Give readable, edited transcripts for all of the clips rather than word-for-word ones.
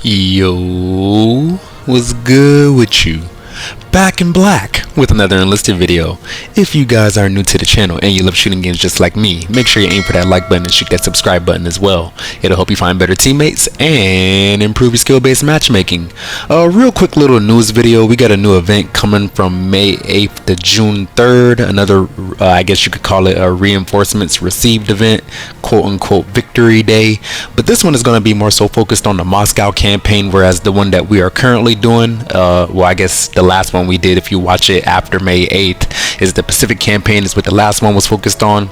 Yo, what's good with you? Back in black with another Enlisted video. If you guys are new to the channel and you love shooting games just like me, make sure you aim for that like button and shoot that subscribe button as well. It'll help you find better teammates and improve your skill-based matchmaking. A real quick little news video. We got a new event coming from May 8th to June 3rd. Another, I guess you could call it a reinforcements received event, quote-unquote victory day. But this one is going to be more so focused on the Moscow campaign, whereas the one that we are currently doing, well, I guess the last one we did, if you watch it after May 8th, is the Pacific campaign, is what the last one was focused on.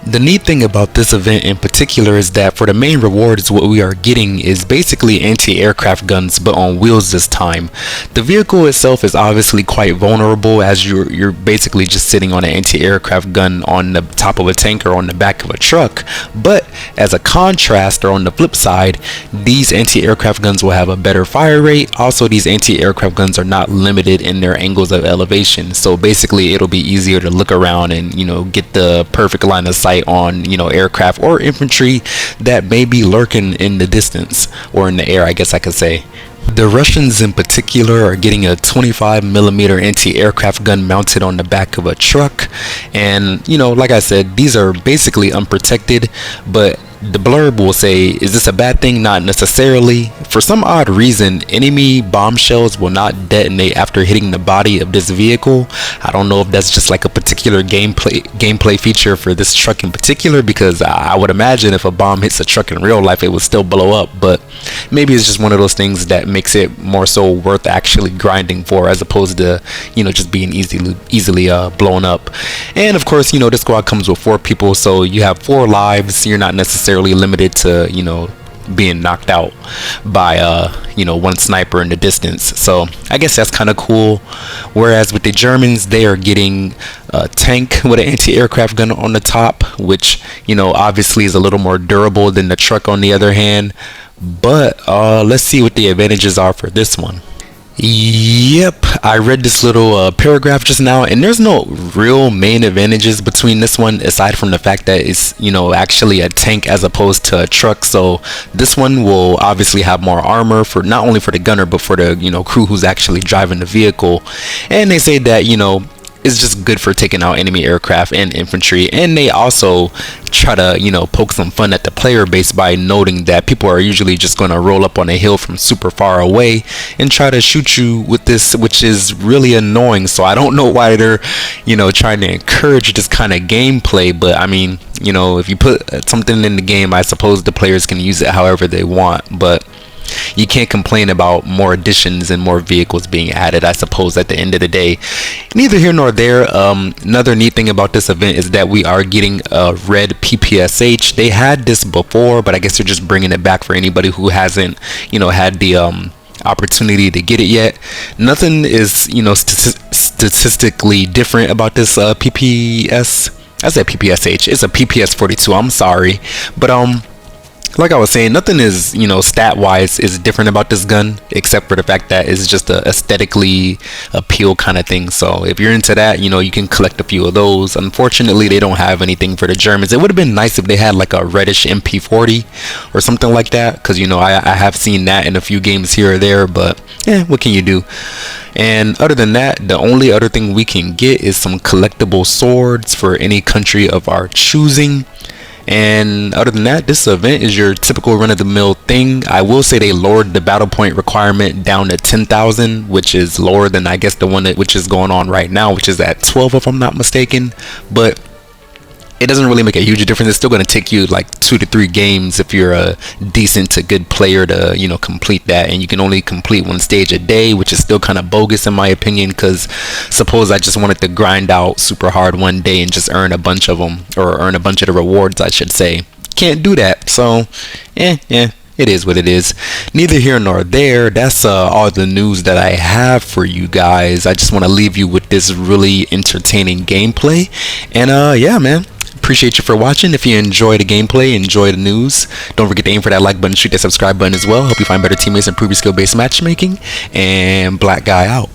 The neat thing about this event in particular is that for the main rewards, what we are getting is basically anti-aircraft guns, but on wheels this time. The vehicle itself is obviously quite vulnerable, as you're basically just sitting on an anti-aircraft gun on the top of a tank or on the back of a truck. But as a contrast, or on the flip side, these anti-aircraft guns will have a better fire rate. Also, these anti-aircraft guns are not limited in their angles of elevation, so basically it'll be easier to look around and, you know, get the perfect line of sight on, you know, aircraft or infantry that may be lurking in the distance or in the air, I guess I could say. The Russians in particular are getting a 25mm anti-aircraft gun mounted on the back of a truck, and, you know, like I said, these are basically unprotected, but the blurb will say, is this a bad thing? Not necessarily. For some odd reason, enemy bomb shells will not detonate after hitting the body of this vehicle. I don't know if that's just like a particular gameplay feature for this truck in particular, because I would imagine if a bomb hits a truck in real life, it would still blow up. But maybe it's just one of those things that makes it more so worth actually grinding for, as opposed to, you know, just being easily blown up. And of course, you know, this squad comes with 4 people, so you have 4 lives. You're not necessarily limited to, you know, being knocked out by you know, 1 sniper in the distance. So I guess that's kind of cool. Whereas with the Germans, they are getting a tank with an anti-aircraft gun on the top, which, you know, obviously is a little more durable than the truck on the other hand. But let's see what the advantages are for this one. Yep, I read this little paragraph just now, and there's no real main advantages between this one aside from the fact that it's, you know, actually a tank as opposed to a truck. So this one will obviously have more armor, for not only for the gunner but for the, you know, crew who's actually driving the vehicle. And they say that, you know, it's just good for taking out enemy aircraft and infantry. And they also try to, you know, poke some fun at the player base by noting that people are usually just going to roll up on a hill from super far away and try to shoot you with this, which is really annoying. So I don't know why they're, you know, trying to encourage this kind of gameplay. But I mean, you know, if you put something in the game, I suppose the players can use it however they want. But you can't complain about more additions and more vehicles being added, I suppose, at the end of the day. Neither here nor there. Another neat thing about this event is that we are getting a red PPSH. They had this before, but I guess they're just bringing it back for anybody who hasn't, you know, had the opportunity to get it yet. Nothing is, you know, statistically different about this PPS. I said PPSH. It's a PPS 42. I'm sorry, but like I was saying, nothing is, you know, stat wise is different about this gun, except for the fact that it's just a aesthetically appeal kind of thing. So if you're into that, you know, you can collect a few of those. Unfortunately, they don't have anything for the Germans. It would have been nice if they had like a reddish MP40 or something like that, because, you know, I have seen that in a few games here or there, but yeah, what can you do? And other than that, the only other thing we can get is some collectible swords for any country of our choosing. And other than that, this event is your typical run-of-the-mill thing. I will say they lowered the battle point requirement down to 10,000, which is lower than, I guess, the one which is going on right now, which is at 12 if I'm not mistaken. But it doesn't really make a huge difference. It's still going to take you like 2 to 3 games if you're a decent to good player to, you know, complete that. And you can only complete 1 stage a day, which is still kind of bogus in my opinion, because suppose I just wanted to grind out super hard one day and just earn a bunch of them, or earn a bunch of the rewards, I should say. Can't do that. So yeah, it is what it is. Neither here nor there. That's all the news that I have for you guys. I just want to leave you with this really entertaining gameplay. And yeah, man, appreciate you for watching. If you enjoy the gameplay, enjoy the news, don't forget to aim for that like button, shoot that subscribe button as well. Hope you find better teammates, improve your skill-based matchmaking, and black guy out.